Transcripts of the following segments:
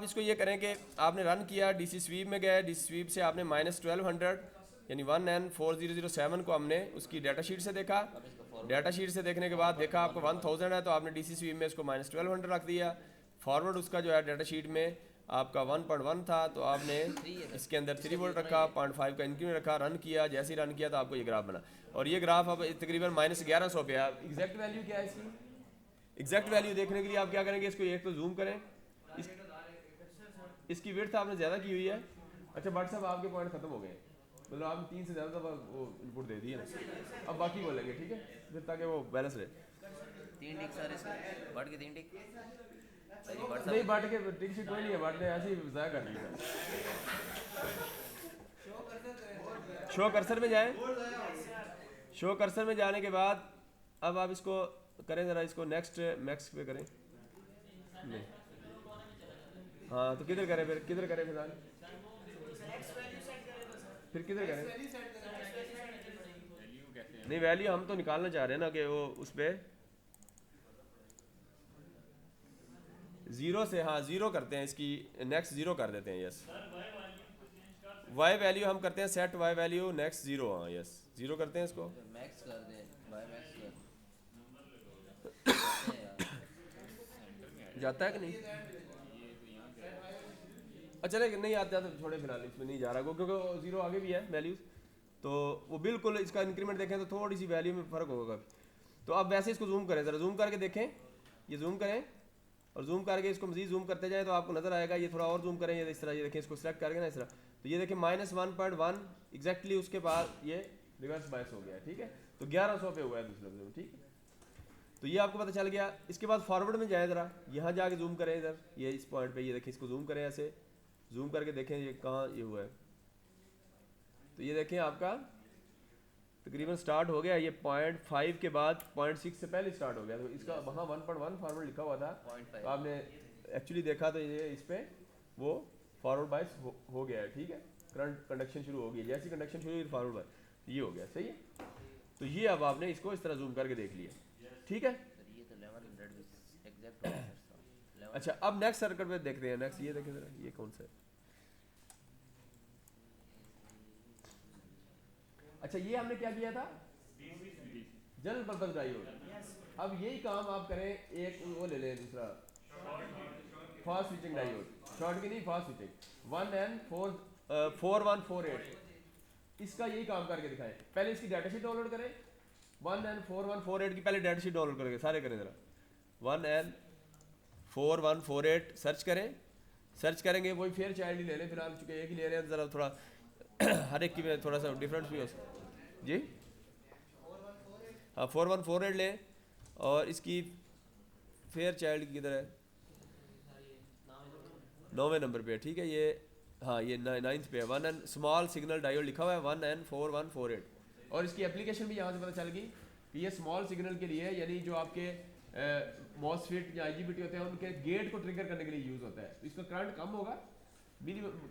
इसको ये करें कि आपने रन किया, डीसी स्वीप में गए, डीसी स्वीप से आपने -1200 यानी 1N4007 को हमने उसकी डाटा शीट से देखा। डाटा शीट से देखने के बाद देखा आपको 1000 है, तो आपने डीसी स्वीप में इसको -1200 रख दिया। फॉरवर्ड उसका जो है डाटा शीट में आपका 1.1 था, तो आपने इसके अंदर 3 वोल्ट रखा, 0.5 का इंक्रीमेंट रखा, रन किया। जैसे ही रन किया तो आपको ये ग्राफ बना, और ये ग्राफ अब तकरीबन -1100 पे है। एग्जैक्ट वैल्यू क्या है इसकी? एग्जैक्ट वैल्यू देखने के लिए आप क्या करेंगे, इसको एक तो जूम करें, इसकी विड्थ आपने ज़्यादा की हुई है। अच्छा बट साहब आपके पॉइंट खत्म हो गए, मतलब आपने 3 से ज़्यादा दफ़ा वो इनपुट दे दी है ना, अब बाकी बोलेंगे ठीक है, फिर ताकि वो बैलेंस रहे। 3 टिक सर इसके बढ़ के 3 टिक नहीं बाट के टिक शीट कोई नहीं है, बाट ने ऐसे ही ज़ाया कर दिया। शो कर्सर में जाएं, शो कर्सर में जाने के बाद अब आप इसको करें ज़रा, इसको नेक्स्ट मैक्स पे करें। नहीं हाँ तो किधर करें, फिर किधर करें फिलहाल, फिर किधर करें? नहीं वैल्यू हम तो निकालना चाह रहे हैं ना कि वो उस पर ज़ीरो से, हाँ ज़ीरो करते हैं, इसकी नेक्स्ट ज़ीरो कर देते हैं। यस वाई वैल्यू हम करते हैं set y value next zero, हाँ यस ज़ीरो करते हैं इसको, मैक्स कर दे बाय मैक्स कर जाता है कि नहीं? अच्छा नहीं आता तो छोड़े फिलहाल, इसमें नहीं जा रहा क्योंकि ज़ीरो आगे भी है वैल्यूज़, तो वो बिल्कुल इसका इंक्रीमेंट देखें तो थोड़ी सी वैल्यू में फ़र्क होगा काफ़ी। तो अब वैसे इसको जूम करें ज़रा, जूम करके देखें, ये जूम करें और जूम करके इसको मज़ीद जूम करते जाए तो आपको नज़र आएगा। ये थोड़ा और जूम करें, ये इस तरह, ये देखें इसको सेलेक्ट करके ना इस तरह, तो ये देखें -1.1 एग्जैक्टली उसके बाद ये रिवर्स बायस हो गया, ठीक है। तो 1100 पे हुआ है दूसरे लफ्ज़ में, ठीक है। तो ये आपको पता चल गया। इसके बाद फॉरवर्ड में जाए ज़रा, यहाँ जाके जूम करें इधर, ये इस पॉइंट पे, ये देखें इसको जूम करें, ऐसे जूम करके देखें ये कहाँ ये हुआ है। तो ये देखें आपका तकरीबन स्टार्ट हो गया, ये 0.5 के बाद 0.6 से पहले स्टार्ट हो गया, तो इसका वहाँ 1.1 फॉरवर्ड लिखा हुआ था, तो आपने एक्चुअली देखा तो ये इस पर वो फॉरवर्ड बायस हो गया है, ठीक है। करंट कंडक्शन शुरू हो गई, जैसी कंडक्शन शुरू हुई फॉरवर्ड बायस ये हो गया, सही है। तो ये अब आपने इसको इस तरह जूम करके देख लिया, ठीक है। ये तो 1100 एग्जैक्ट हो गया। अच्छा अब नेक्स्ट सर्किट पे देखते हैं, नेक्स्ट ये देखें जरा, ये कौन सा है? अच्छा ये हमने क्या किया था, जनरल पर्पस डायोड। अब यही काम आप करें, एक वो ले लें दूसरा फास्ट स्विचिंग डायोड, शॉर्ट की नहीं फास्ट स्विचिंग 1N4148, इसका यही काम करके दिखाएं। पहले इसकी डाटा शीट डाउनलोड करें, 1N4148 की पहले डाटा शीट डाउनलोड करेंगे, सारे करें जरा। 1N4148 सर्च करें, सर्च करेंगे वही फेयर चाइल्ड ही ले लें फिलहाल, चूँकि एक ही ले रहे हैं, ज़रा थोड़ा हर एक की में थोड़ा सा डिफरेंस भी हो जी। हाँ 4148 लें और इसकी फेयर चाइल्ड किधर है, 9वें नंबर पे है, ठीक है। ये हाँ ये 9th पे है, 1N स्मॉल सिग्नल डायोड लिखा हुआ है 1N4148, और इसकी एप्लीकेशन भी यहाँ से पता चल गई कि ये स्मॉल सिग्नल के लिए, यानी जो आपके मॉसफेट या IGBT होते हैं उनके गेट को ट्रिगर करने के लिए यूज़ होता है। तो इसका करंट कम होगा,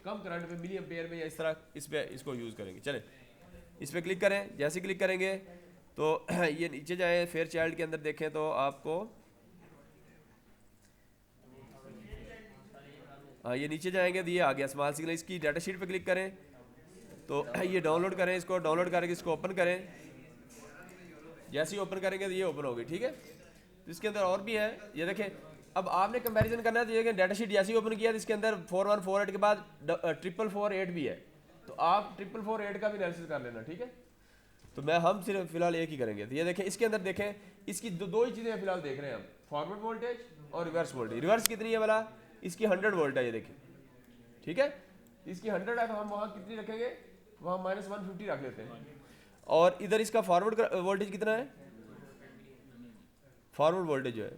कम करंट पे मिली एम्पेयर में, या इस तरह इस पे इसको यूज़ करेंगे। चलें इस पर क्लिक करें, जैसे क्लिक करेंगे तो ये नीचे जाए, फेयर चाइल्ड के अंदर देखें तो आपको हाँ ये नीचे जाएंगे तो ये आ गया स्मॉल सिग्नल। इसकी डाटा शीट पे क्लिक करें तो ये डाउनलोड करें, इसको डाउनलोड करके इसको ओपन करें, जैसे ही ओपन करेंगे तो ये ओपन होगी, ठीक है। तो इसके अंदर और भी है, ये देखें। अब आपने कंपैरिजन करना है, तो ये डाटा शीट जैसे ही ओपन किया तो इसके अंदर 4148 के बाद 4448 भी है, तो आप 4448 का भी एनालिसिस कर लेना, ठीक है। तो हम सिर्फ फिलहाल एक ही करेंगे। तो ये देखें इसके अंदर देखें, इसकी दो ही चीज़ें फिलहाल देख रहे हैं हम, फॉरवर्ड वोल्टेज और रिवर्स वोल्टेज। रिवर्स कितनी है वाला, इसकी 100 वोल्ट है, ये देखें, ठीक है। इसकी 100 है तो हम वहाँ कितनी रखेंगे, वहाँ -150 रख लेते हैं। और इधर इसका फॉरवर्ड वोल्टेज कितना है, फॉरवर्ड वोल्टेज जो है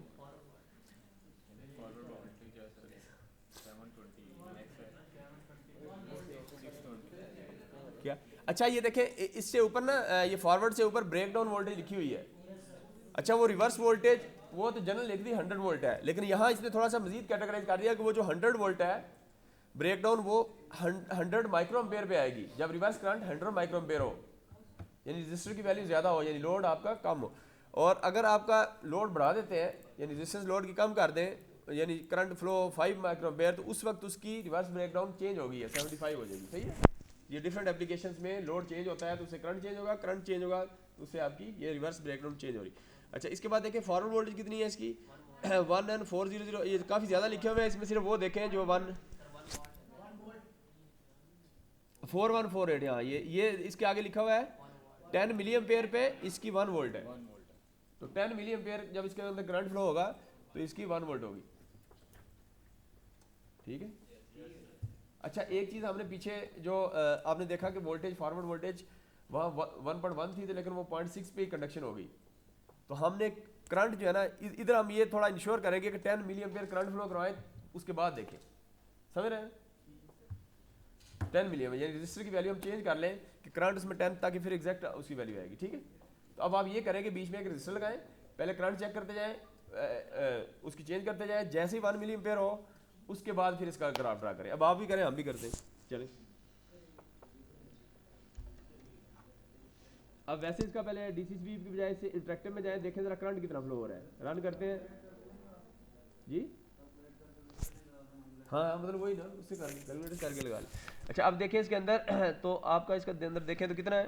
क्या, अच्छा ये देखें इससे ऊपर ना, ये फॉरवर्ड से ऊपर ब्रेक डाउन वोल्टेज लिखी हुई है। अच्छा वो रिवर्स वोल्टेज वो तो जनरल लिख दी 100 वोल्ट है, लेकिन यहाँ इसने थोड़ा सा मजीद कैटेगराइज कर दिया कि वो जो 100 वोल्ट है ब्रेक डाउन वो 100 माइक्रो एम्पेयर पे आएगी, जब रिवर्स करंट 100 माइक्रो एम्पेयर हो, यानी रजिस्टर की वैल्यू ज़्यादा हो, यानी लोड आपका कम हो। और अगर आपका लोड बढ़ा देते हैं, यानी रेजिस्टेंस लोड की कम कर दें, यानी करंट फ्लो 5 माइक्रो एम्पेयर, तो उस वक्त उसकी रिवर्स ब्रेकडाउन चेंज हो गई है, 75 हो जाएगी। सही है, ये डिफरेंट एप्लीकेशंस में लोड चेंज होता है तो उससे करंट चेंज होगा, करंट चेंज होगा तो उससे आपकी ये रिवर्स ब्रेकडाउन चेंज हो रही। अच्छा, इसके बाद देखें फॉरवर्ड वोल्टेज कितनी है इसकी 1N400, ये काफ़ी ज़्यादा लिखे हुए हैं इसमें, सिर्फ वो देखें जो 4148, हाँ ये इसके आगे लिखा हुआ है 10 मिली एम्पेयर पे इसकी 1 वोल्ट है, तो 10 मिली एम्पेयर जब इसके अंदर करंट फ्लो होगा तो इसकी 1 वोल्ट होगी। ठीक है। अच्छा, एक चीज़ हमने पीछे जो आपने देखा कि वोल्टेज फॉरवर्ड वोल्टेज वहाँ 1.1 थी, तो लेकिन वो 0.6 पे कंडक्शन हो गई, तो हमने करंट जो है ना इधर हम ये थोड़ा इंश्योर करेंगे कि 10 मिली एम्पेयर करंट फ्लो करवाएं, उसके बाद देखें। समझ रहे हैं, 10 मिली एम्पेयर यानी रजिस्टर की वैल्यू हम चेंज कर लें कि करंट उसमें 10 ताकि फिर एग्जैक्ट उसकी वैल्यू आएगी। ठीक है, तो अब आप ये करेंगे बीच में एक रजिस्टर लगाएं, पहले करंट चेक करते जाएं, उसकी चेंज करते जाएं, जैसे ही 1 मिली एम्पेयर हो उसके बाद फिर इसका ग्राफ ड्रा करें। अब आप भी करें, हम भी करते हैं, चलें। अब वैसे इसका पहले डीसी स्वीप की बजाय से इंटरेक्टिव में जाएं, देखें जरा करंट कितना फ्लो हो रहा है, रन करते हैं जी। हाँ मतलब वही ना, उससे कैलकुलेटर करके लगा लें। अच्छा, अब देखें इसके अंदर तो आपका इसके अंदर देखें तो कितना है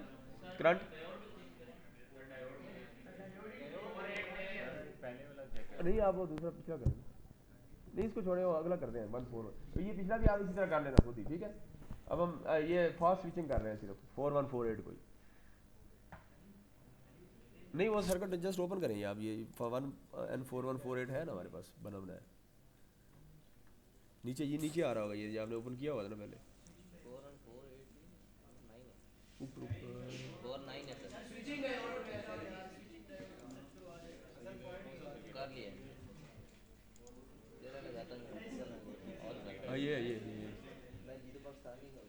करंट, नहीं आप वो दूसरा पिछला करें, नहीं इसको छोड़े, वो अगला करते हैं 141, तो ये पिछला भी आप इसी तरह कर लेना खुद ही। ठीक है, अब हम ये फास्ट स्विचिंग कर रहे हैं सिर्फ 4148 कोई नहीं, वो सर्किट जस्ट ओपन करेंगे आप, ये 1N4148 है ना हमारे पास बना बनाया, नीचे ये नीचे आ रहा होगा, ये आपने ओपन किया हुआ था ना पहले, 4 और 4 8 9 है ऊपर 4 9 है सर, कर लिया जरा लगाता हूँ और हाँ ये मैं जीरो बॉक्स आ नहीं कर।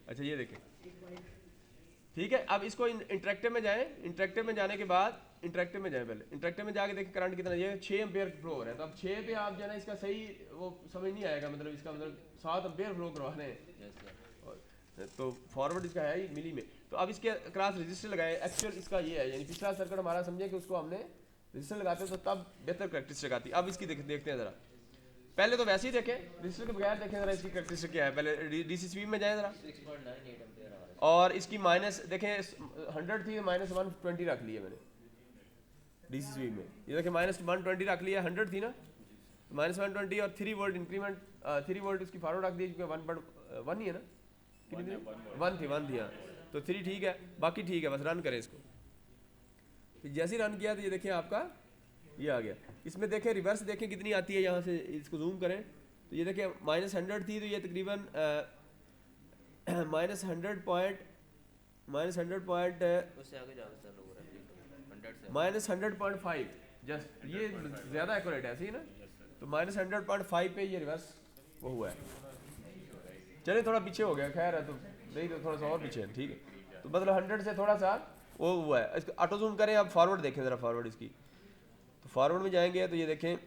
अच्छा ये देखें। ठीक है, अब इसको इंटरेक्टिव में जाएं, इंटरेक्टिव में जाने के बाद इंटरेक्टिव में जाएं, पहले इंटरेक्टिव में जाके देखें करंट कितना, ये 6 एम्पेयर फ्लो हो रहा है, तो अब 6 पे आप जो है ना इसका सही वो समझ नहीं आएगा, मतलब इसका मतलब 7 एम्पेयर फ्लो करवाने हैं, तो फॉरवर्ड इसका है ही मिली में, तो अब इसके क्रॉस रजिस्टर लगाए, एक्चुअल इसका ये है, यानी पिछला सर्किट हमारा समझे कि उसको हमने रजिस्टर लगाते तो तब बेहतर करैक्टरिस्टिक आती। अब इसकी देखते हैं ज़रा, पहले तो वैसे ही देखें रजिस्टर के बगैर देखें ज़रा इसकी करैक्टरिस्टिक क्या है, पहले डीसी स्वीप में जाए ज़रा, 6.98 एम्पीयर आ रहा है और इसकी माइनस देखें 100 थी, -120 रख लिया मैंने डीसी स्वीप में, ये देखें -120 रख लिया, 100 थी ना, -120 और 3 वोल्ट इंक्रीमेंट 3 वोल्ट उसकी फॉरवर्ड रख दी, क्योंकि 1.1 ही है ना, कितनी थी 1 थी हाँ, तो 3 ठीक है, बाकी ठीक है, बस रन करें इसको। तो जैसे ही रन किया तो ये देखें आपका ये आ गया, इसमें देखें रिवर्स देखें कितनी आती है, यहाँ से इसको जूम करें तो ये देखें -100 थी, तो ये तकरीबन -100 पॉइंट उससे आगे जाओ सर, हो रहा है 100 से -100.5 जस्ट, ये ज़्यादा एक्यूरेट है, सही ना, तो -100.5 पे ये रिवर्स वो हुआ है। चलिए थोड़ा पीछे हो गया, खैर है तो नहीं, तो थोड़ा सा और पीछे है, ठीक है, तो मतलब 100 से थोड़ा सा वो हुआ है। इसको ऑटो जूम करें, अब फॉरवर्ड देखें ज़रा, फॉरवर्ड इसकी, तो फॉरवर्ड में जाएंगे तो ये देखें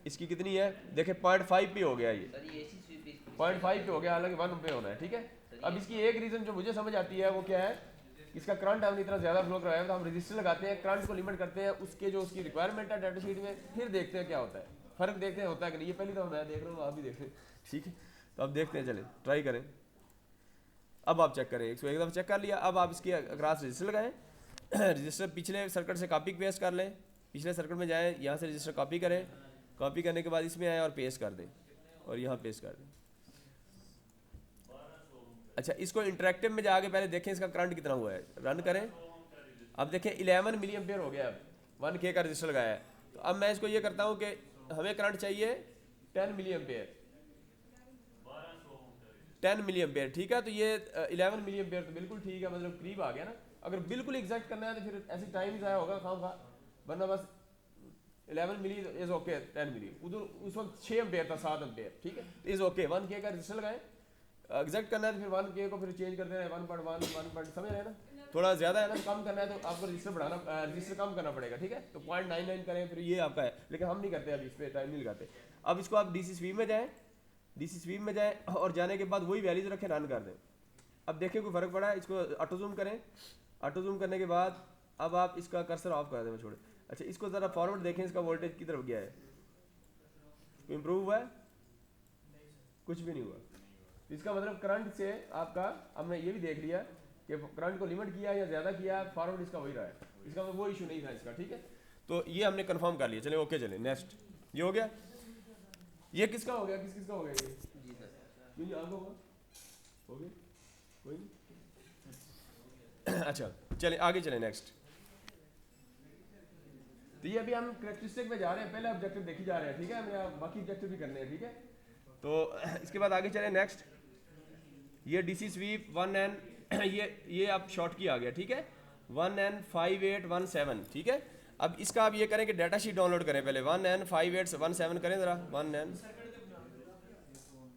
इसकी कितनी है, देखें 0.5 पे हो गया, ये सर ये एसी स्वीप 0.5 पे हो गया, हालांकि 1 पे होना है। ठीक है, अब इसकी एक रीज़न जो मुझे समझ आती है वो क्या है, इसका करंट हमने इतना ज़्यादा फ्लो कराया तो हम रजिस्टर लगाते हैं, करंट को लिमिट करते हैं उसके जो उसकी रिक्वायरमेंट है डाटा शीट में, फिर देखते हैं क्या होता है, फ़र्क देखते हैं होता है कि नहीं। ये पहली तो मैं देख रहा हूँ, आप भी देख रहे हैं, ठीक है, तो अब देखते हैं, चलें ट्राई करें। अब आप चेक करें, इसको एक दफ़ा चेक कर लिया, अब आप इसकी अक्रॉस रजिस्टर लगाएं, रजिस्टर पिछले सर्किट से कॉपी पेस्ट कर लें, पिछले सर्किट में जाएँ, यहाँ से रजिस्टर कॉपी करें, कॉपी करने के बाद इसमें आए और पेस्ट कर दें, और यहाँ पेस्ट कर दें। अच्छा, इसको इंटरेक्टिव में जाके पहले देखें इसका करंट कितना हुआ है, रन करें, अब देखें 11 मिली एम्पेयर हो गया, अब 1K का रजिस्टर लगाया है, तो अब मैं इसको ये करता हूँ कि हमें करंट चाहिए 10 मिली एम्पेयर, 10 मिली एम्पेयर, ठीक है, तो ये 11 मिली एम्पेयर तो बिल्कुल ठीक है, मतलब करीब आ गया ना। अगर बिल्कुल एग्जैक्ट करना है तो फिर ऐसे टाइम ज़ाया होगा खाम खा, वरना बस 11 मिली इज़ ओके, 10 मिली उधर उस वक्त 6 एम्पेयर था, 7 एम्पेयर, ठीक है, इज़ ओके। 1K का रजिस्टर लगाएं, एग्जैक्ट करना है तो फिर 1K को फिर चेंज करते हैं 1.1 1. समझ रहे हैं ना, थोड़ा ज़्यादा है ना, तो कम करना है तो आपको रजिस्टर बढ़ाना, रजिस्टर कम करना पड़ेगा, ठीक है, तो 0.99 करें, फिर ये आपका है, लेकिन हम नहीं करते, अभी इस पर टाइम नहीं लगाते। अब इसको आप डीसी स्वीप में जाएँ, डीसी स्वीप में जाएँ और जाने के बाद वही वैल्यूज रखें, रन कर दें। अब देखें कोई फ़र्क पड़ा है, इसको ऑटो जूम करें, ऑटो जूम करने के बाद अब आप इसका कर्सर ऑफ कर दें, छोड़े। अच्छा, इसको ज़रा फॉरवर्ड देखें, इसका वोल्टेज की तरफ गया है, इम्प्रूव हुआ है? कुछ भी नहीं हुआ। इसका मतलब करंट से आपका, हमने ये भी देख लिया कि करंट को लिमिट किया या ज़्यादा किया, फॉरवर्ड इसका वही रहा है, इसका मतलब वो इशू नहीं था इसका। ठीक है, तो ये हमने कंफर्म कर लिया। चले ओके, चले नेक्स्ट। ये हो गया। ये किसका हो गया, किसका हो गया ये? जी सर। क्यों जी, आपका होगा? हो गया, कोई नहीं। अच्छा चले आगे चले नेक्स्ट। तो ये अभी हम करेक्टरिस्टिक में जा रहे हैं, पहले ऑब्जेक्टिव देखी जा रहे हैं। ठीक है, हमें बाकी ऑब्जेक्टिव भी करने हैं। ठीक है, तो इसके बाद आगे चले नेक्स्ट। ये डीसी स्वीप 1N ये आप शॉर्ट की आ गया। ठीक है, 1N5817। ठीक है, अब इसका आप ये करें कि डाटा शीट डाउनलोड करें पहले। 1N5817 करें ज़रा। 1N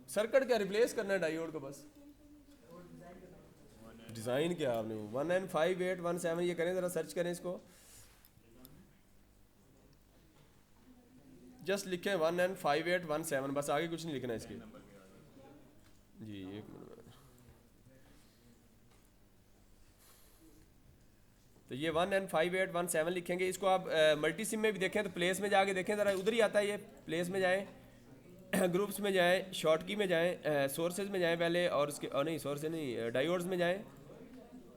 सर्किट क्या रिप्लेस करना है डायोड को, बस डिज़ाइन क्या आपने। 1N5817 ये करें ज़रा, सर्च करें इसको, जस्ट लिखें 1N5817, बस आगे कुछ नहीं लिखना है इसके। जी एक मिनट। तो ये 1N5817 लिखेंगे। इसको आप मल्टी सिम में भी देखें तो प्लेस में जाके देखें ज़रा, उधर ही आता है ये। प्लेस में जाएं, ग्रुप्स में जाएं, शॉर्ट की में जाएं, सोर्सेज में जाएं पहले, और उसके नहीं सोर्सेज नहीं, डायोड्स में जाएं,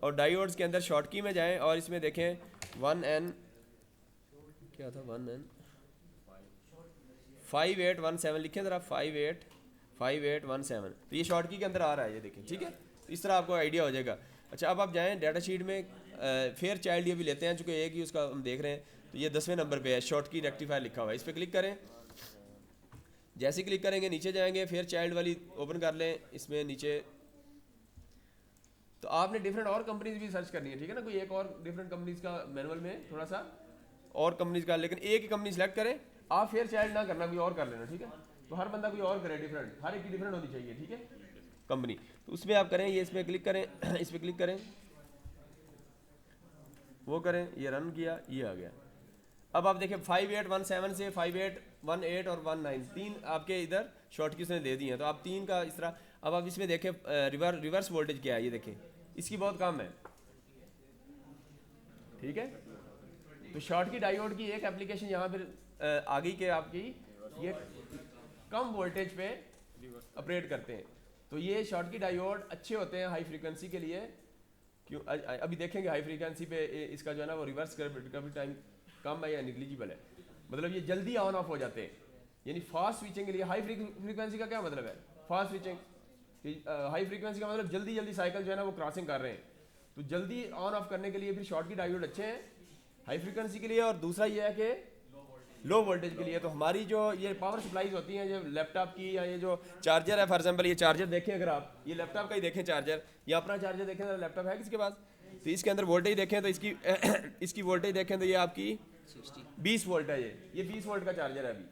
और डायोड्स के अंदर शॉर्ट की में जाएं, और इसमें देखें 1N क्या था, 1N5817 लिखें ज़रा, 5817। तो ये शॉर्ट की के अंदर आ रहा है, ये देखें। ठीक है, तो इस तरह आपको आइडिया हो जाएगा। अच्छा, अब आप जाएं डाटा शीट में, फेयर चाइल्ड ये भी लेते हैं, चूँकि एक ही उसका हम देख रहे हैं। तो ये 10वें नंबर पे है, शॉर्ट की रेक्टिफायर लिखा हुआ है, इस पर क्लिक करें। जैसे क्लिक करेंगे नीचे जाएंगे, फेयर चाइल्ड वाली ओपन कर लें, इसमें नीचे। तो आपने डिफरेंट और कंपनीज भी सर्च करनी है। ठीक है ना, कोई एक और डिफरेंट कंपनीज का मैनुअल में थोड़ा सा और कंपनीज का, लेकिन एक ही कंपनी सेलेक्ट करें आप। फेयर चाइल्ड ना करना, कोई और कर लेना। ठीक है, तो हर बंदा कोई और करे, डिफरेंट, हर एक की डिफरेंट होनी चाहिए। ठीक है, कंपनी। तो उसमें आप करें, ये इसमें क्लिक करें, इस पर क्लिक करें, वो करें, ये रन किया, ये आ गया। अब आप देखें 5817 से 5818 और 19, 3 आपके इधर शॉर्ट की उसने दे दी हैं। तो आप 3 का इस तरह। अब आप इसमें देखें रिवर्स वोल्टेज क्या है, ये देखें, इसकी बहुत कम है। ठीक है, तो शॉर्ट की डायोड की एक एप्लीकेशन यहाँ पर आ गई कि आपकी ये कम वोल्टेज पे ऑपरेट करते हैं। तो ये शॉर्ट की डायोड अच्छे होते हैं हाई फ्रीक्वेंसी के लिए। क्यों, अभी देखेंगे हाई फ्रीक्वेंसी पे इसका जो है ना वो रिवर्स रिकवरी टाइम कम है या निग्लिजिबल है, मतलब ये जल्दी ऑन ऑफ हो जाते हैं। यानी फास्ट स्विचिंग के लिए हाई फ्रीक्वेंसी का क्या मतलब है, फास्ट स्विचिंग। हाई फ्रीक्वेंसी का मतलब जल्दी जल्दी साइकिल जो है ना वो क्रॉसिंग कर रहे हैं, तो जल्दी ऑन ऑफ करने के लिए फिर शॉर्ट की डायोड अच्छे हैं हाई फ्रीक्वेंसी के लिए। और दूसरा ये है कि लो वोल्टेज के लिए। तो हमारी जो ये पावर सप्लाईज होती हैं, जो लैपटॉप की, या ये जो चार्जर है, फॉर एग्जांपल ये चार्जर देखें, अगर आप ये लैपटॉप का ही देखें चार्जर, या अपना चार्जर देखें, लैपटॉप है किसके पास, तो इसके अंदर वोल्टेज देखें तो इसकी इसकी वोल्टेज देखें तो ये आपकी 20 वोल्ट है। ये 20 वोल्ट का चार्जर है अभी,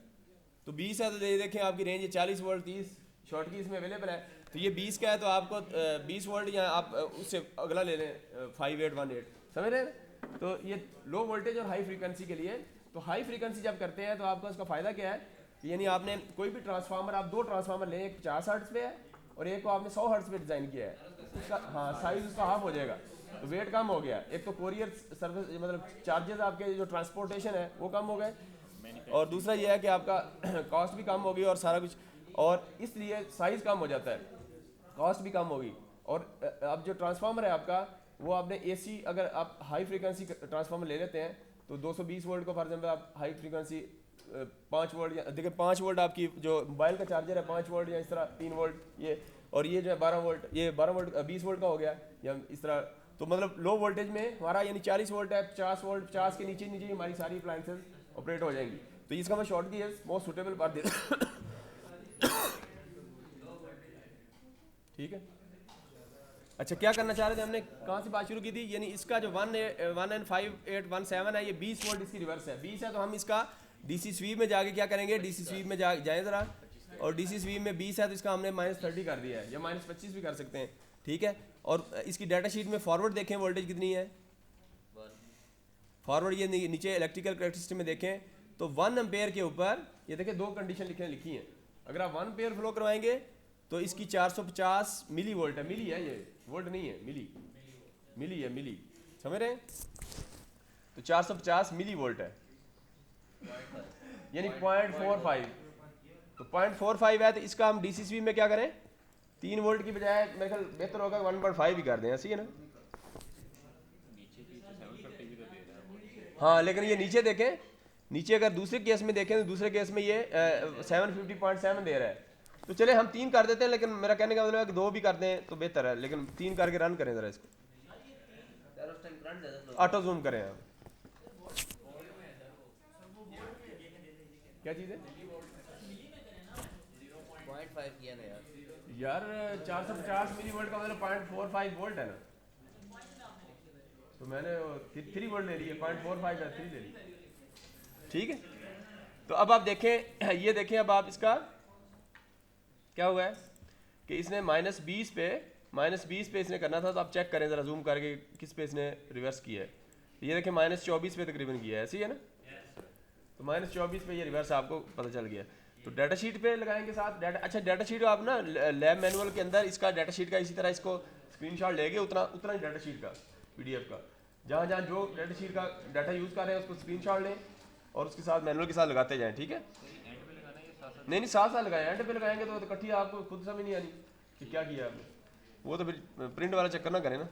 तो 20 है। तो ये देखें आपकी रेंज है 40 वोल्ट, 30 शॉर्ट की इसमें अवेलेबल है। तो ये 20 का है, तो आपको 20 वोल्ट, या आप उससे अगला ले लें 5818, समझ रहे हैं। तो ये लो वोल्टेज और हाई फ्रीक्वेंसी के लिए। तो हाई फ्रीक्वेंसी जब करते हैं तो आपको इसका फ़ायदा क्या है, यानी आपने कोई भी ट्रांसफार्मर, आप 2 ट्रांसफार्मर लें, एक 50 हर्ट्ज़ पे है और एक को आपने 100 हर्ट्ज़ पे डिज़ाइन किया है, उसका हाँ साइज़ उसका हाफ हो जाएगा, तो वेट कम हो गया। एक तो कोरियर सर्विस, मतलब चार्जेस आपके जो ट्रांसपोर्टेशन है वो कम हो गए, और दूसरा ये है कि आपका कॉस्ट भी कम होगी और सारा कुछ, और इसलिए साइज़ कम हो जाता है, कॉस्ट भी कम होगी। और अब जो ट्रांसफार्मर है आपका, वो आपने AC, अगर आप हाई फ्रीक्वेंसी ट्रांसफार्मर ले लेते हैं तो 220 वोल्ट को फॉर एग्जाम्पल आप हाई फ्रीक्वेंसी 5 वोल्ट, या देखिए 5 वोल्ट आपकी जो मोबाइल का चार्जर है 5 वोल्ट, या इस तरह 3 वोल्ट ये, और ये जो है 12 वोल्ट, ये 12 वोल्ट 20 वोल्ट का हो गया, या इस तरह। तो मतलब लो वोल्टेज में हमारा यानी 40 वोल्ट है, 50 वोल्ट, 50 के नीचे नीचे हमारी सारी अप्लायंसेज ऑपरेट हो जाएंगी। तो इसका मैं शॉर्ट की मोस्ट सुटेबल फॉर दिस। ठीक है, अच्छा क्या करना चाह रहे थे हमने, कहाँ से बात शुरू की थी, यानी इसका जो 1N5817 है, ये 20 वोल्ट इसकी रिवर्स है, 20 है। तो हम इसका DC स्वीप में जाके क्या करेंगे, DC स्वीप में जाएँ ज़रा, और DC स्वीप में 20 है तो इसका हमने -30 कर दिया है, या -25 भी कर सकते हैं। ठीक है, और इसकी डाटा शीट में फॉरवर्ड देखें वोल्टेज कितनी है, फॉरवर्ड ये नीचे इलेक्ट्रिकल कैरेक्टरिस्टिक में देखें तो 1 एम्पेयर के ऊपर ये देखें 2 कंडीशन लिखी हैं। अगर आप 1 एम्पेयर फ्लो करवाएंगे तो इसकी 450 मिली वोल्ट है, मिली है ये, वोल्ट नहीं है, मिली है, मिली, समझ रहे हैं। तो 450 मिली वोल्ट है, यानी 0.45, तो 0.45 है, तो इसका हम DCCV में क्या करें, 3 वोल्ट की बजाय मेरे ख्याल बेहतर होगा 1.5 ही कर दें, ऐसी है ना। हाँ लेकिन ये नीचे देखें, नीचे अगर दूसरे केस में देखें तो दूसरे केस में ये 750.7 दे रहा है। तो चले हम 3 कर देते हैं, लेकिन मेरा कहने का मतलब है कि 2 भी कर दें तो बेहतर है, लेकिन 3 करके रन करें ज़रा इसको, यार उस टाइम करंट ज़्यादा स्लो ऑटो जूम करें हम। क्या चीज़ है 0.5 किया ना यार। यार, 450 मिली वोल्ट का मतलब 0.45 वोल्ट है ना, तो मैंने 3 वोल्ट ले लिए, 0.45 है 3 ले लिए, ठीक है। तो अब आप देखें, ये देखें अब आप इसका क्या हुआ है कि इसने -20 पे इसने करना था, तो आप चेक करें ज़रा जूम करके किस पे इसने रिवर्स किया है। ये देखें -24 पे तकरीबन किया है, ऐसी है ना। तो -24 पे ये रिवर्स आपको पता चल गया। तो डाटा शीट पे लगाएंगे साथ डाटा। अच्छा डाटा शीट आप ना लैब मैनुअल के अंदर इसका डाटा शीट का इसी तरह इसको स्क्रीनशॉट लेके उतना ही डाटा शीट का PDF का जहाँ जहाँ जो डाटा शीट का डाटा यूज़ कर रहे हैं उसको स्क्रीनशॉट लें और उसके साथ मैनुअल के साथ लगाते जाएं, ठीक है। नहीं साथ साथ लगाएं, एंड पे लगाएंगे तो इकट्ठी आपको खुद समझ नहीं आनी कि क्या किया आपने, वो तो फिर प्रिंट वाला चक्कर ना करें ना।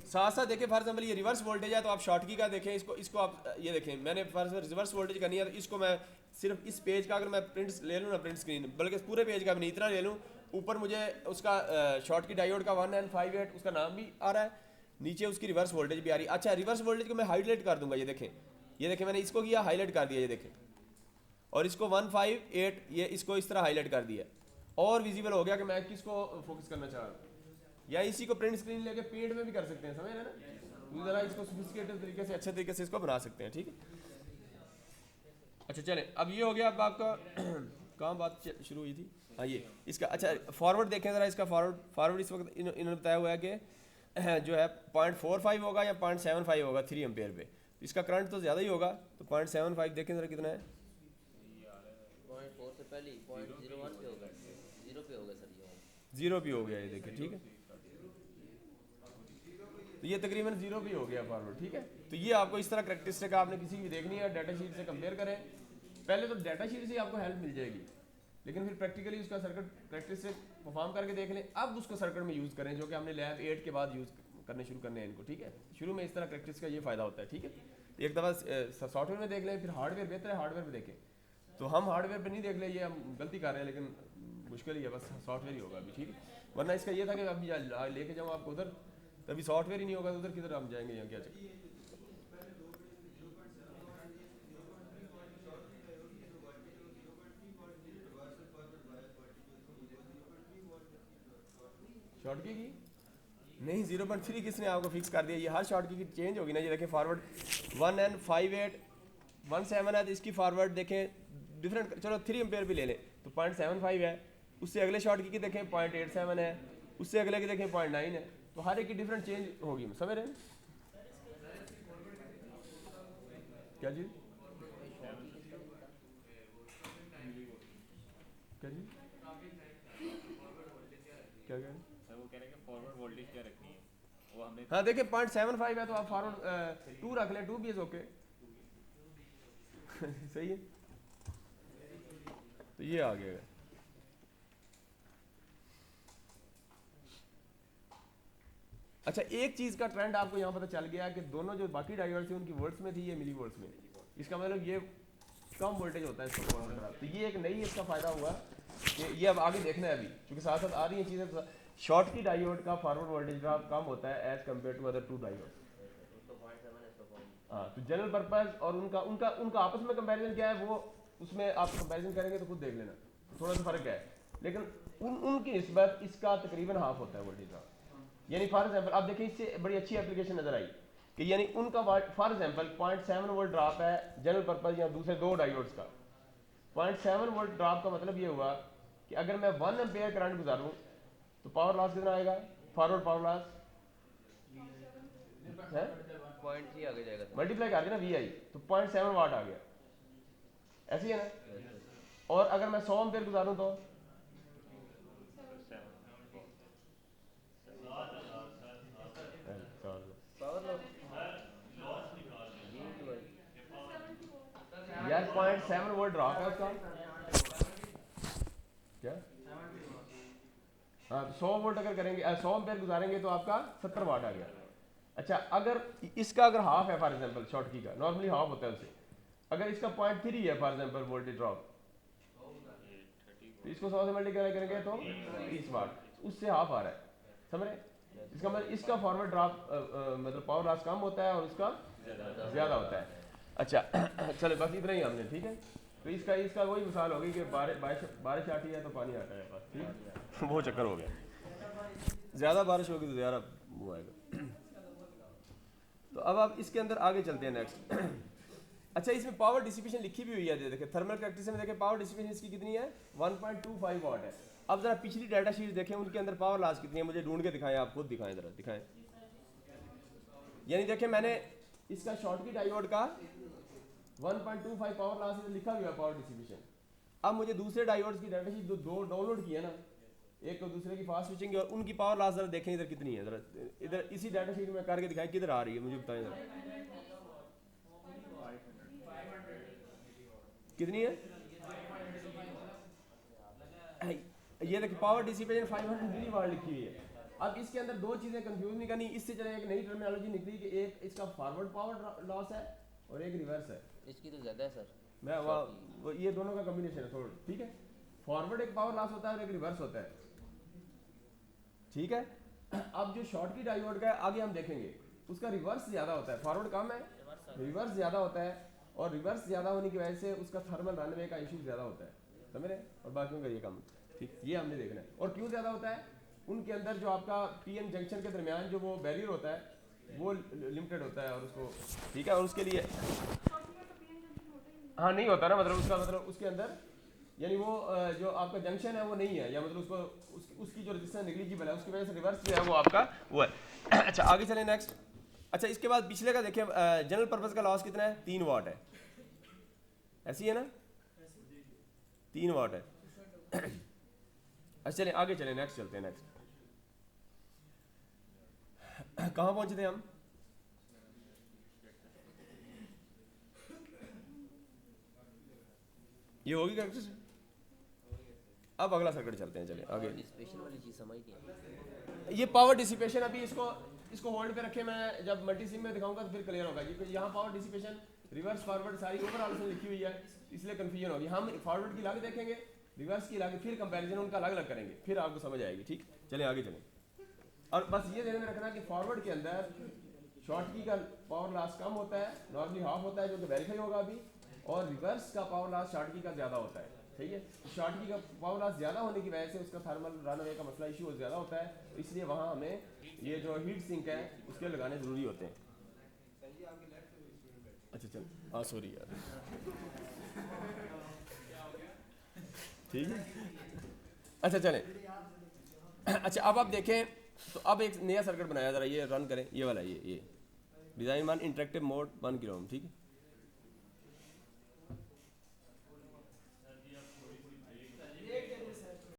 साथ साथ देखें, फॉर एग्जाम्पल ये रिवर्स वोल्टेज है, तो आप शॉर्ट की का देखें, इसको आप ये देखें, मैंने फॉर एग्जाम्पल रिवर्स वोल्टेज करनी है, तो इसको मैं सिर्फ इस पेज का अगर मैं प्रिंट ले लूँ ना, प्रिंट स्क्रीन, बल्कि पूरे पेज का भी नहीं, इतना ले लूँ, ऊपर मुझे उसका शॉर्ट की डायोड का 1N58 उसका नाम भी आ रहा है, नीचे उसकी रिवर्स वोल्टेज भी आ रही है। अच्छा रिवर्स वोल्टेज को मैं हाईलाइट कर दूंगा, ये देखें मैंने इसको किया हाईलाइट कर दिया, ये देखें, और इसको 158 ये इसको इस तरह हाईलाइट कर दिया, और विजिबल हो गया कि मैं किसको फोकस करना चाह रहा हूँ। या इसी को प्रिंट स्क्रीन लेके पेंट में भी कर सकते हैं, समझ रहे हैं ना, ज़रा इसको सोफिस्टिकेटेड तरीके से अच्छे तरीके से इसको बना सकते हैं, ठीक है। अच्छा चलें, अब ये हो गया, अब आपका कहाँ बात शुरू हुई थी, हाँ ये इसका। अच्छा फॉरवर्ड देखें ज़रा, इसका फॉरवर्ड इस वक्त इन्होंने बताया हुआ है कि जो है 0.45 होगा या 0.75 होगा 3 एम्पेयर पे, इसका करंट तो ज़्यादा ही होगा, तो 0.75 देखें ज़रा कितना है। 0.4 से पहले 0.01 पे होगा, 0 पे होगा सर, ये 0 भी हो गया, ये देखें, ठीक है। तो ये तकरीबन 0 भी हो गया फॉरवर्ड, ठीक है। तो ये आपको इस तरह करैक्टरिस्टिक आपने किसी भी देखनी है, डाटा शीट से कंपेयर करें। पहले तो डाटा शीट से आपको हेल्प मिल जाएगी, लेकिन फिर प्रैक्टिकली उसका सर्किट करैक्टरिस्टिक परफॉर्म करके देख लें, अब उसको सर्किट में यूज़ करें, जो कि हमने लैब 8 के बाद यूज़ करने शुरू करने हैं इनको, ठीक है। शुरू में इस तरह प्रैक्टिस का ये फ़ायदा होता है, ठीक है। एक दफ़ा सॉफ्टवेयर में देख लें, फिर हार्डवेयर बेहतर है, हार्डवेयर में देखें। तो हम हार्डवेयर पर नहीं देख लें, ये हम गलती कर रहे हैं, लेकिन मुश्किल ही है, बस सॉफ्टवेयर ही होगा अभी, ठीक है। वरना इसका ये था कि अभी लेके जाऊँ आपको उधर, तभी सॉफ्टवेयर ही नहीं होगा, तो उधर किधर हम जाएंगे, यहाँ क्या चक्कर। शॉर्ट की नहीं, 0.3 किसने आपको फिक्स कर दिया, ये हर शॉर्ट की चेंज होगी ना। ये देखें फॉरवर्ड 1N5817 है, तो इसकी फॉरवर्ड देखें डिफरेंट, चलो 3 एम्पेयर भी ले लें तो 0.75 है, उससे अगले शॉर्ट की देखें 0.87 है, उससे अगले की देखें 0.9 है, तो हर एक की डिफरेंट चेंज होगी, समझ रहे हैं क्या चीज़, क्या चीज़, क्या कह रहे हैं। वो कह रहे हैं कि फॉरवर्ड वोल्टेज क्या रखनी है, वो हमने हाँ देखिए 0.75 है, तो आप फॉरवर्ड 2 रख लें, 2 भी इज ओके सही है। तो ये आ गया। अच्छा एक चीज़ का ट्रेंड आपको यहाँ पता चल गया कि दोनों जो बाकी डायोड्स थी उनकी वोल्ट्स में थी, ये मिली वोल्ट्स में, इसका मतलब ये कम वोल्टेज होता है इसका फॉरवर्ड ड्राइव। तो ये एक नई इसका फ़ायदा हुआ कि ये अब आगे देखना है अभी, क्योंकि साथ साथ आ रही हैं चीज़ें। शॉर्ट की डायोड का फॉरवर्ड वोल्टेज ड्रॉप कम होता है as compare to other 2 diode. हाँ तो जनरल पर्पज़ और उनका उनका उनका आपस में कंपैरिजन क्या है, वो उसमें आप कंपैरिजन करेंगे तो खुद देख लेना, थोड़ा सा फ़र्क है, लेकिन उनकी निस्बत इसका तकरीबन हाफ होता है वोल्टेज ड्रॉप। यानी फॉर एग्जांपल आप देखिए, इससे बड़ी अच्छी एप्लीकेशन नज़र आई कि यानी उनका फॉर एग्जांपल 0.7 वोल्ट ड्रॉप है जनरल पर्पज़ या दूसरे 2 डायोड्स का। 0.7 वोल्ट ड्रॉप का मतलब ये हुआ कि अगर मैं 1 एम्पेयर करंट गुजारूँ तो पावर लॉस कितना आएगा, फॉरवर्ड पावर लॉस है 0.3 आगे जाएगा सर। मल्टीप्लाई कर देना VI, तो 0.7 वाट आ गया, ऐसी है ना। और अगर मैं 100 एम्पेयर गुजारूँ तो यार 0.7 वोल्ट ड्रॉप है उसका, हाँ तो 100 वोल्ट अगर करेंगे 100 एम्पेयर गुजारेंगे तो आपका 70 वाट आ गया। अच्छा अगर इसका अगर हाफ है फॉर एग्जांपल शॉर्ट की का नॉर्मली हाफ होता है उससे, अगर इसका 0.3 है फॉर एग्जांपल वोल्टेज ड्रॉप, तो इसको 100 से मल्टीप्लाई करेंगे तो 30 वाट, उससे हाफ आ रहा है, समझ रहे? इसका मतलब इसका फॉरवर्ड ड्रॉप मतलब पावर लॉस कम होता है और उसका ज़्यादा होता है। अच्छा चले बस इतना ही हमने, ठीक है। तो इसका वही मिसाल होगी कि बारिश आती है तो पानी आता है बस, ठीक वो चक्कर हो गया। ज़्यादा बारिश होगी तो ज़्यादा वो आएगा। तो अब आप इसके अंदर आगे चलते हैं नेक्स्ट। अच्छा इसमें पावर डिसिपेशन लिखी भी हुई है, देखें थर्मल कैरेक्टरिस्टिक्स में देखें पावर डिसिपेशन इसकी कितनी है 1.25 वाट है। अब जरा पिछली डाटा शीट देखें उनके अंदर पावर लॉस कितनी है, मुझे ढूंढ के दिखाएं, आप खुद दिखाएं जरा दिखाएं। यानी देखें मैंने इसका शॉर्टकी डायोड का 1.25 पावर लॉस लिखा हुआ है पावर डिसिपेशन। अब मुझे दूसरे डायोड्स की डाटा शीट दो डाउनलोड की है ना, एक तो दूसरे की फास्ट स्विचिंग और उनकी पावर लॉस जरा देखें इधर कितनी है, जरा इधर इसी डाटा शीट में करके दिखाएं किधर आ रही है, मुझे बताएं जरा कितनी है। ये देखिए पावर डिसिपेशन 500 मिली वाट लिखी हुई है। अब इसके अंदर दो चीज़ें कंफ्यूज नहीं करनी, इससे चले एक नई टर्मिनोलॉजी निकली कि एक इसका फॉरवर्ड पावर लॉस है और एक रिवर्स है। इसकी तो ज़्यादा है सर, मैं वो ये दोनों का कॉम्बिनेशन है थोड़ा, ठीक है। फॉरवर्ड एक पावर लॉस होता है और एक रिवर्स होता है, ठीक है। अब जो शॉर्ट की डायोड का है आगे हम देखेंगे उसका रिवर्स ज़्यादा होता है, फॉरवर्ड कम है, रिवर्स ज़्यादा होता है और रिवर्स ज़्यादा होने की वजह से उसका थर्मल रनवे का इशू ज़्यादा होता है, समझ रहे? और बाकियों का ये कम, ठीक, ये हमने देखना है। और क्यों ज़्यादा होता है, उनके अंदर जो आपका पीएन जंक्शन के दरमियान जो वो बैरियर होता है वो लिमिटेड होता है और उसको, ठीक है, और उसके लिए हाँ नहीं होता ना, मतलब उसका मतलब उसके अंदर यानी वो जो आपका जंक्शन है वो नहीं है, या मतलब उसको उसकी जो रजिस्टेंस नेग्लिजिबल है उसकी वजह से रिवर्स जो है वो आपका वो है। अच्छा आगे चलें नेक्स्ट। अच्छा इसके बाद पिछले का देखें जनरल पर्पस का लॉस कितना है 3 वाट है, ऐसी है ना 3 वाट है। अच्छा चलें आगे चलें नेक्स्ट चलते हैं नेक्स्ट। कहाँ पहुंचे थे हम? ये होगी कैरेक्टर। अब अगला सर्किट चलते हैं, चले आगे। डिसिपेशन वाली चीज़ समझ नहीं। ये पावर डिसिपेशन अभी इसको होल्ड पे रखे, मैं जब मल्टी सिम में दिखाऊंगा तो फिर क्लियर होगा। क्योंकि यहाँ पावर डिसिपेशन रिवर्स फॉरवर्ड सारी ओवरऑल से लिखी हुई है, इसलिए कंफ्यूजन होगी। हम फॉरवर्ड की अलग देखेंगे, रिवर्स की अलग, फिर कंपैरिजन उनका अलग अलग करेंगे, फिर आपको समझ आएगी, ठीक। चले आगे चलें। और बस ये ध्यान में रखना कि फॉरवर्ड के अंदर शॉर्ट की का पावर लॉस कम होता है, नॉर्मली हाफ होता है जो कि वेरीफाई होगा अभी, और रिवर्स का पावर लॉस शॉर्ट की का ज़्यादा होता है, ठीक है। शॉर्ट की का पावर लॉस ज़्यादा होने की वजह से उसका थर्मल रनवे का मसला इशू ज़्यादा होता है, तो इसलिए वहाँ हमें ये जो हीट सिंक है उसके लगाने ज़रूरी होते हैं। अच्छा चल हाँ सॉरी यार, ठीक है। अच्छा चलें। अच्छा अब आप देखें तो अब एक नया सर्किट बनाया, ज़रा ये रन करें, ये वाला ये design one interactive mode 1 kilo, ठीक है।